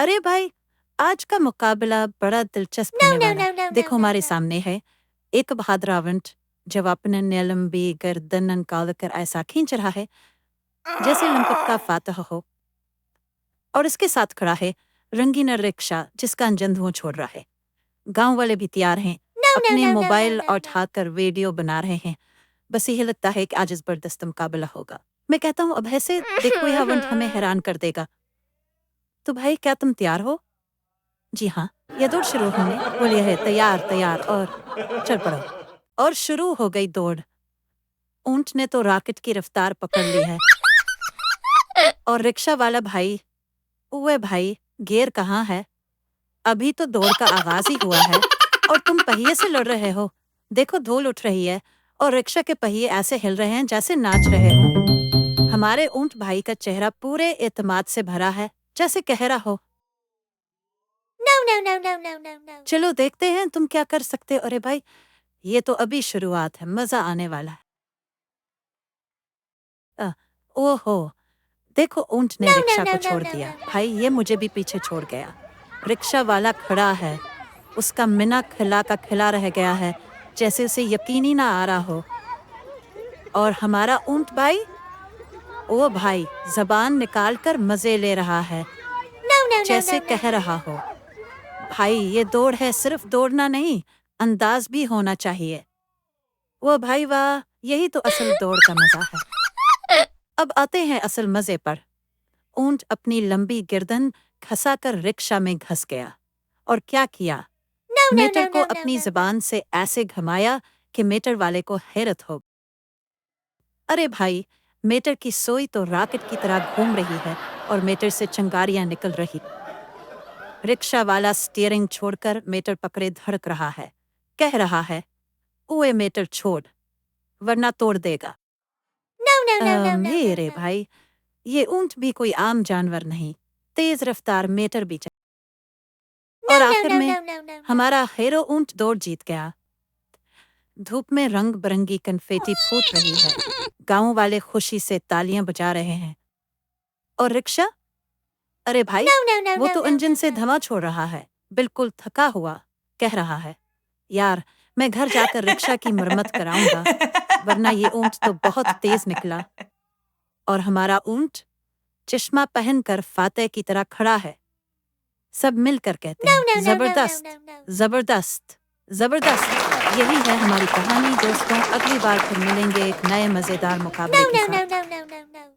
अरे भाई, आज का मुकाबला बड़ा दिलचस्प होने वाला है। देखो हमारे सामने है एक बहादुर ऊंट जब अपने लंबी गर्दन निकालकर ऐसा खींच रहा है जैसे ओलंपिक का फातह हो, और इसके साथ खड़ा है रंगीन रिक्शा जिसका इंजन धुआं छोड़ रहा है। गांव वाले भी तैयार हैं, अपने मोबाइल उठाकर वीडियो बना रहे हैं। बस यही लगता है कि आज जबरदस्त मुकाबला होगा। मैं कहता हूँ अब ऐसे देखो यह ऊंट हमें हैरान कर देगा। तो भाई क्या तुम तैयार हो? जी हाँ, यह दौड़ शुरू होने बोलिए है तैयार तैयार और चल पड़ो। और शुरू हो गई दौड़। ऊंट ने तो रॉकेट की रफ्तार पकड़ ली है। और रिक्शा वाला भाई, ओए भाई, गियर कहाँ है? अभी तो दौड़ का आगाज ही हुआ है और तुम पहिए से लड़ रहे हो। देखो धूल उठ रही है और रिक्शा के पहिए ऐसे हिल रहे हैं जैसे नाच रहे हो। हमारे ऊंट भाई का चेहरा पूरे एतमाद से भरा है, जैसे कह रहा हो चलो देखते हैं तुम क्या कर सकते हो। अरे भाई, ये तो अभी शुरुआत है, मजा आने वाला है। ओहो, देखो ऊंट ने रिक्शा को छोड़ दिया। भाई ये मुझे भी पीछे छोड़ गया। रिक्शा वाला खड़ा है, उसका मिना खिला का खिला रह गया है जैसे उसे यकीन ही ना आ रहा हो। और हमारा ऊंट भाई, ओ भाई, जबान निकाल कर मजे ले रहा है जैसे कह रहा हो भाई ये दौड़ है, सिर्फ दौड़ना नहीं, अंदाज भी होना चाहिए। वो भाई वाह, यही तो असल दौड़ का मजा है। अब आते हैं असल मजे पर। ऊंट अपनी लंबी गर्दन खसाकर रिक्शा में घस गया और क्या किया, मीटर को अपनी जबान से ऐसे घुमाया कि मीटर वाले को हैरत हो। अरे भाई, मीटर की सोई तो रॉकेट की तरह घूम रही है और मीटर से चिंगारियां निकल रही। रिक्शा वाला स्टीयरिंग छोड़कर मीटर पकड़े धड़क रहा है, कह रहा है ओए मीटर छोड़ वरना तोड़ देगा। मेरे भाई, ये ऊंट भी कोई आम जानवर नहीं, तेज रफ्तार मीटर भी और आखिर में हमारा हीरो ऊंट दौड़ जीत गया। धूप में रंग बिरंगी कन्फेटी फूट रही है, गांव वाले खुशी से तालियां बजा रहे हैं। और रिक्शा, अरे भाई, वो तो इंजन से धुआं छोड़ रहा है, बिल्कुल थका हुआ, कह रहा है यार मैं घर जाकर रिक्शा की मरम्मत कराऊंगा, वरना ये ऊंट तो बहुत तेज निकला। और हमारा ऊंट चश्मा पहनकर फातेह की तरह खड़ा है। सब मिलकर कहते हैं जबरदस्त जबरदस्त जबरदस्त। यही है हमारी कहानी दोस्तों। अगली बार फिर मिलेंगे एक नए मजेदार मुकाबले के साथ।